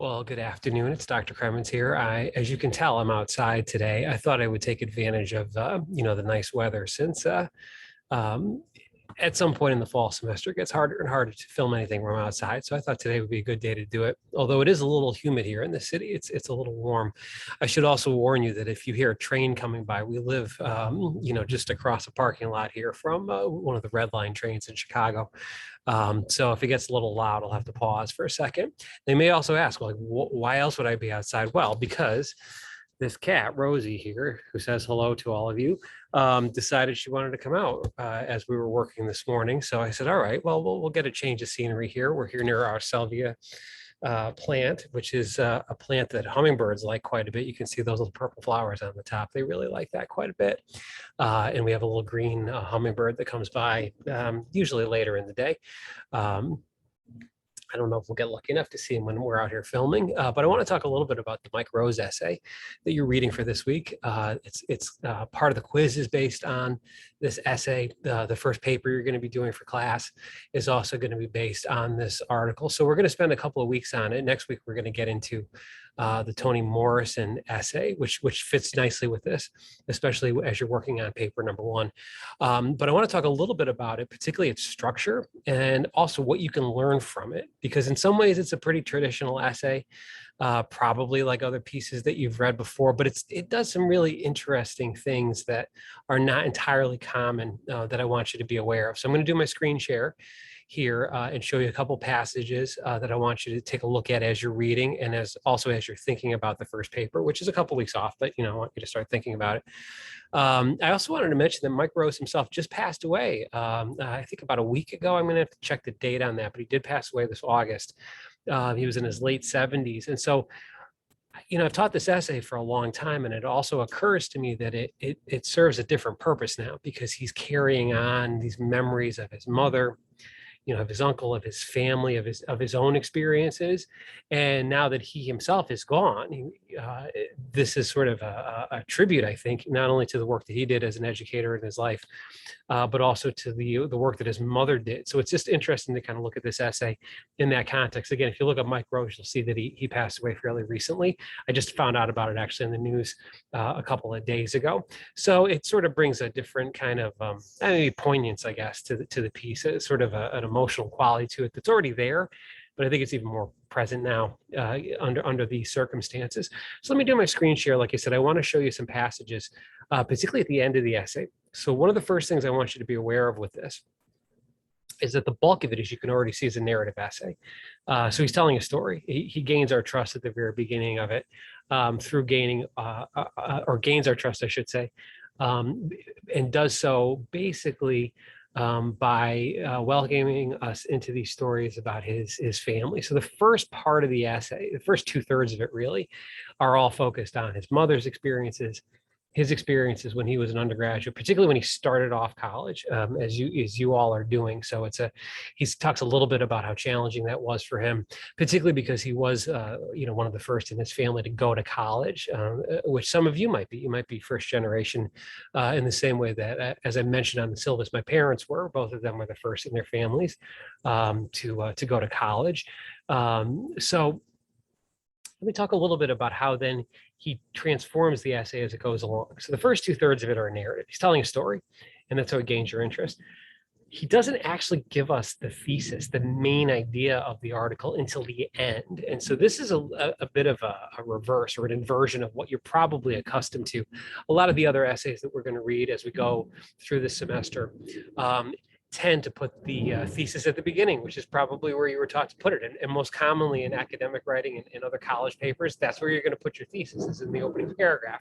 Well, good afternoon. It's Dr. Kremens here. As you can tell, I'm outside today. I thought I would take advantage of, the nice weather since um, at some point in the fall semester, it gets harder and harder to film anything from outside. So I thought today would be a good day to do it. Although it is a little humid here in the city, it's a little warm. I should also warn you that if you hear a train coming by, we live, just across a parking lot here from one of the Red Line trains in Chicago. So if it gets a little loud, I'll have to pause for a second. They may also ask, like, why else would I be outside? Well, because this cat, Rosie here, who says hello to all of you, decided she wanted to come out as we were working this morning. So I said, all right, well, we'll get a change of scenery here. We're here near our salvia plant, which is a plant that hummingbirds like quite a bit. You can see those little purple flowers on the top. They really like that quite a bit. And we have a little green hummingbird that comes by usually later in the day. I don't know if we'll get lucky enough to see him when we're out here filming, but I want to talk a little bit about the Mike Rose essay that you're reading for this week. It's part of the quiz is based on this essay. The first paper you're going to be doing for class is also going to be based on this article. So we're going to spend a couple of weeks on it. Next week, we're going to get into the Toni Morrison essay, which fits nicely with this, especially as you're working on paper number one. But I want to talk a little bit about it, particularly its structure and also what you can learn from it, because in some ways it's a pretty traditional essay, probably like other pieces that you've read before, but it does some really interesting things that are not entirely common that I want you to be aware of. So I'm going to do my screen share here and show you a couple passages that I want you to take a look at as you're reading and as you're thinking about the first paper, which is a couple weeks off, but I want you to start thinking about it. I also wanted to mention that Mike Rose himself just passed away. I think about a week ago. I'm going to have to check the date on that, but he did pass away this August. He was in his late 70s. And so, I've taught this essay for a long time, and it also occurs to me that it serves a different purpose now because he's carrying on these memories of his mother, of his uncle, of his family, of his own experiences. And now that he himself is gone, this is sort of a tribute, I think, not only to the work that he did as an educator in his life, but also to the work that his mother did. So it's just interesting to kind of look at this essay in that context. Again, if you look at Mike Rose, you'll see that he passed away fairly recently. I just found out about it actually in the news a couple of days ago. So it sort of brings a different kind of maybe poignance, I guess, to the piece. It's sort of an emotional quality to it that's already there, but I think it's even more present now under these circumstances. So let me do my screen share. Like I said, I want to show you some passages, particularly at the end of the essay. So one of the first things I want you to be aware of with this is that the bulk of it, as you can already see, is a narrative essay. So he's telling a story. He gains our trust at the very beginning of it through gaining, or gains our trust, I should say, and does so basically by welcoming us into these stories about his family. So the first part of the essay, the first 2/3 of it really, are all focused on his mother's experiences, his experiences when he was an undergraduate, particularly when he started off college, as you all are doing. So he talks a little bit about how challenging that was for him, particularly because he was one of the first in his family to go to college, which some of you might be. You might be first generation in the same way that, as I mentioned on the syllabus, my parents were. Both of them were the first in their families to go to college. So let me talk a little bit about how then he transforms the essay as it goes along. So the first 2/3 of it are narrative. He's telling a story, and that's how it gains your interest. He doesn't actually give us the thesis, the main idea of the article until the end. And so this is a bit of a reverse or an inversion of what you're probably accustomed to. A lot of the other essays that we're going to read as we go through this semester tend to put the thesis at the beginning, which is probably where you were taught to put it. And most commonly in academic writing and in other college papers, that's where you're going to put your thesis, is in the opening paragraph.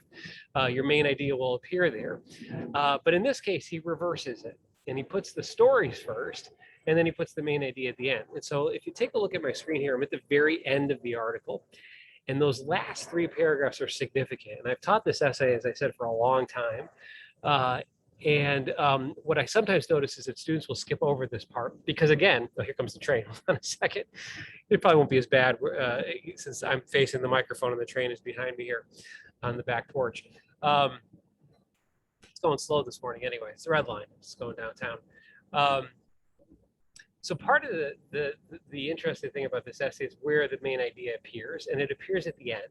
Your main idea will appear there. But in this case, he reverses it and he puts the stories first, and then he puts the main idea at the end. And so if you take a look at my screen here, I'm at the very end of the article. And those last 3 paragraphs are significant. And I've taught this essay, as I said, for a long time. And what I sometimes notice is that students will skip over this part because, again, here comes the train. Hold on a second. It probably won't be as bad since I'm facing the microphone and the train is behind me here on the back porch. It's going slow this morning anyway. It's the red line. It's going downtown. So part of the interesting thing about this essay is where the main idea appears, and it appears at the end.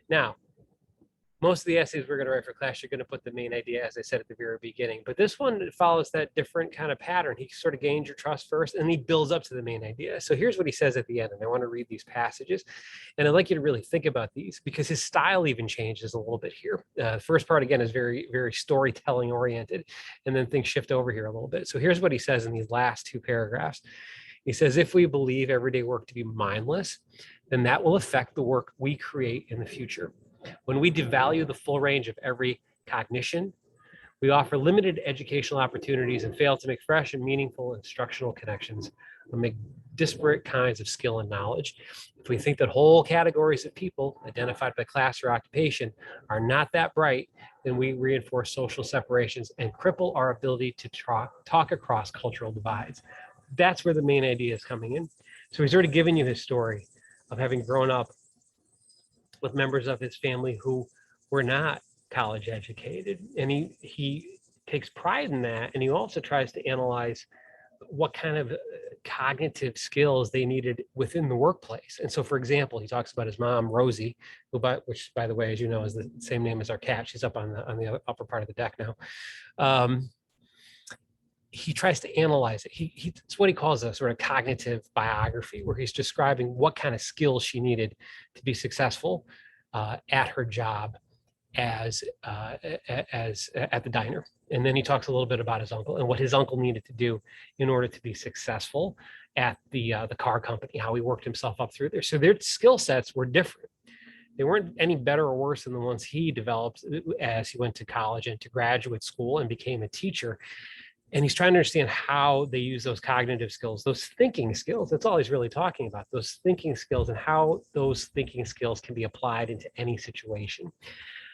Now, most of the essays we're going to write for class, you're going to put the main idea, as I said at the very beginning. But this one follows that different kind of pattern. He sort of gains your trust first, and he builds up to the main idea. So here's what he says at the end, and I want to read these passages. And I'd like you to really think about these, because his style even changes a little bit here. The first part, again, is very, very storytelling oriented, and then things shift over here a little bit. So here's what he says in these last two paragraphs. He says, if we believe everyday work to be mindless, then that will affect the work we create in the future. When we devalue the full range of every cognition, we offer limited educational opportunities and fail to make fresh and meaningful instructional connections or make disparate kinds of skill and knowledge. If we think that whole categories of people identified by class or occupation are not that bright, then we reinforce social separations and cripple our ability to talk across cultural divides. That's where the main idea is coming in. So he's already given you his story of having grown up with members of his family who were not college educated. And he takes pride in that. And he also tries to analyze what kind of cognitive skills they needed within the workplace. And so, for example, he talks about his mom, Rosie, which, by the way, as you know, is the same name as our cat. She's up on the upper part of the deck now. He tries to analyze it. It's what he calls a sort of cognitive biography, where he's describing what kind of skills she needed to be successful at her job as at the diner. And then he talks a little bit about his uncle and what his uncle needed to do in order to be successful at the car company, how he worked himself up through there. So their skill sets were different. They weren't any better or worse than the ones he developed as he went to college and to graduate school and became a teacher. And he's trying to understand how they use those cognitive skills, those thinking skills. That's all he's really talking about, those thinking skills, and how those thinking skills can be applied into any situation.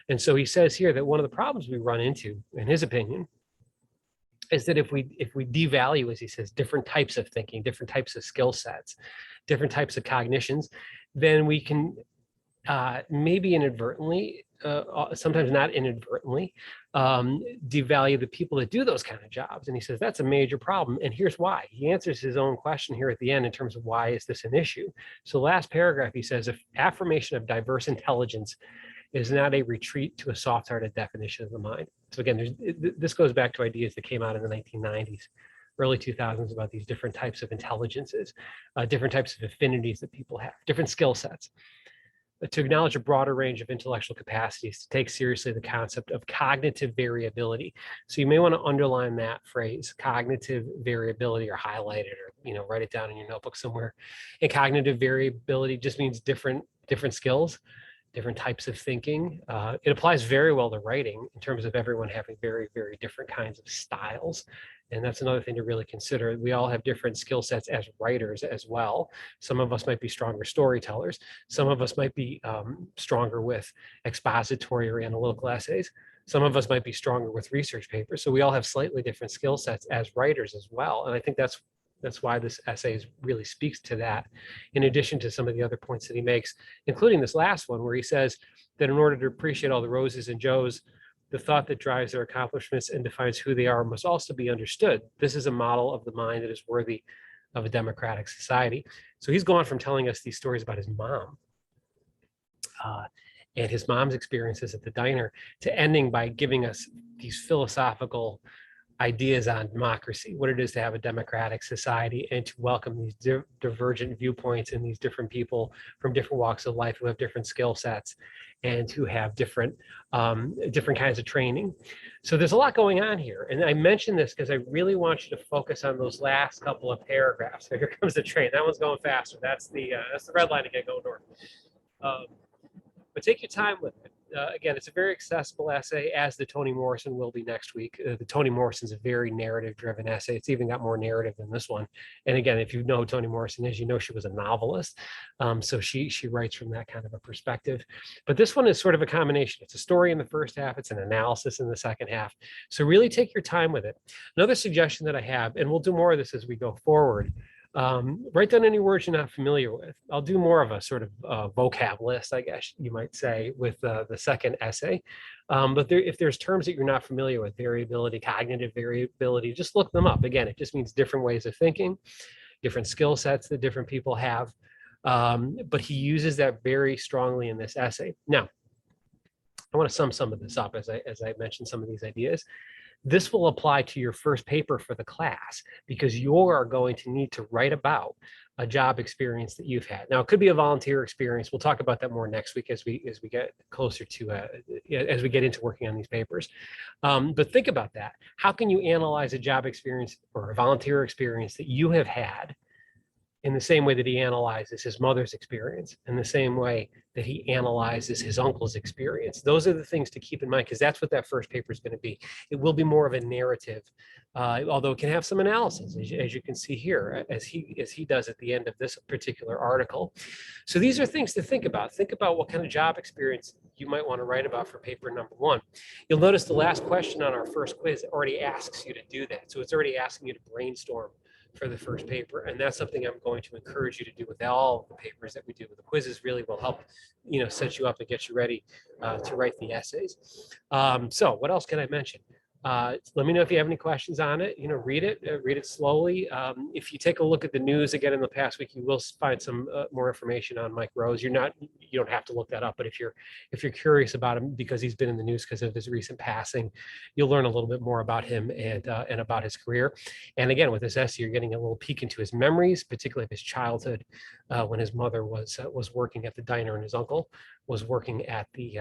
And so he says here that one of the problems we run into, in his opinion, is that if we devalue, as he says, different types of thinking, different types of skill sets, different types of cognitions, then we can maybe inadvertently, sometimes not inadvertently, devalue the people that do those kind of jobs. And he says that's a major problem. And here's why. He answers his own question here at the end in terms of why is this an issue. So last paragraph, he says, if affirmation of diverse intelligence is not a retreat to a soft-hearted definition of the mind. So again, this goes back to ideas that came out in the 1990s, early 2000s about these different types of intelligences, different types of affinities that people have, different skill sets. To acknowledge a broader range of intellectual capacities, to take seriously the concept of cognitive variability. So you may want to underline that phrase, cognitive variability, or highlight it, or write it down in your notebook somewhere. And cognitive variability just means different skills, different types of thinking. It applies very well to writing in terms of everyone having very, very different kinds of styles. And that's another thing to really consider. We all have different skill sets as writers as well. Some of us might be stronger storytellers. Some of us might be stronger with expository or analytical essays. Some of us might be stronger with research papers. So we all have slightly different skill sets as writers as well. And I think that's why this essay really speaks to that, in addition to some of the other points that he makes, including this last one, where he says that in order to appreciate all the Roses and Joes, the thought that drives their accomplishments and defines who they are must also be understood. This is a model of the mind that is worthy of a democratic society. So he's gone from telling us these stories about his mom and his mom's experiences at the diner to ending by giving us these philosophical ideas on democracy, what it is to have a democratic society, and to welcome these divergent viewpoints and these different people from different walks of life who have different skill sets and who have different kinds of training. So there's a lot going on here. And I mention this because I really want you to focus on those last couple of paragraphs. So here comes the train. That one's going faster. That's the red line to get going north. But take your time with it. Again, it's a very accessible essay, as the Toni Morrison will be next week. The Toni Morrison's a very narrative-driven essay. It's even got more narrative than this one. And again, if you know who Toni Morrison is, you know she was a novelist. So she writes from that kind of a perspective. But this one is sort of a combination. It's a story in the first half. It's an analysis in the second half. So really take your time with it. Another suggestion that I have, and we'll do more of this as we go forward, write down any words you're not familiar with. I'll do more of a sort of vocab list, I guess you might say, with the second essay. But if there's terms that you're not familiar with, variability, cognitive variability, just look them up. Again, it just means different ways of thinking. different skill sets that different people have. But he uses that very strongly in this essay. Now, I want to sum some of this up as I mentioned some of these ideas. This will apply to your first paper for the class because you are going to need to write about a job experience that you've had. Now, it could be a volunteer experience. We'll talk about that more next week as we get closer to as we get into working on these papers. But think about that. How can you analyze a job experience or a volunteer experience that you have had in the same way that he analyzes his mother's experience, in the same way that he analyzes his uncle's experience? Those are the things to keep in mind, because that's what that first paper is going to be. It will be more of a narrative, although it can have some analysis, as you can see here, as he does at the end of this particular article. So these are things to think about. Think about what kind of job experience you might want to write about for paper number one. You'll notice the last question on our first quiz already asks you to do that. So it's already asking you to brainstorm for the first paper, and that's something I'm going to encourage you to do with all the papers that we do. The quizzes really will help, set you up and get you ready to write the essays. So what else can I mention? Let me know if you have any questions on it. Read it slowly. If you take a look at the news again in the past week, you will find some more information on Mike Rose. You don't have to look that up, but if you're curious about him because he's been in the news because of his recent passing, you'll learn a little bit more about him and about his career. And again, with this essay, you're getting a little peek into his memories, particularly of his childhood, when his mother was working at the diner and his uncle was working at the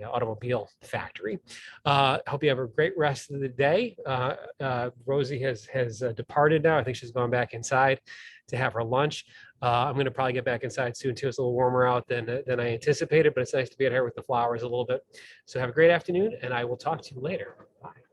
automobile factory. Hope you have a great rest of the day. Rosie has departed now. I think she's gone back inside to have her lunch. I'm going to probably get back inside soon too. It's a little warmer out than I anticipated, but it's nice to be out here with the flowers a little bit. So have a great afternoon, and I will talk to you later. Bye.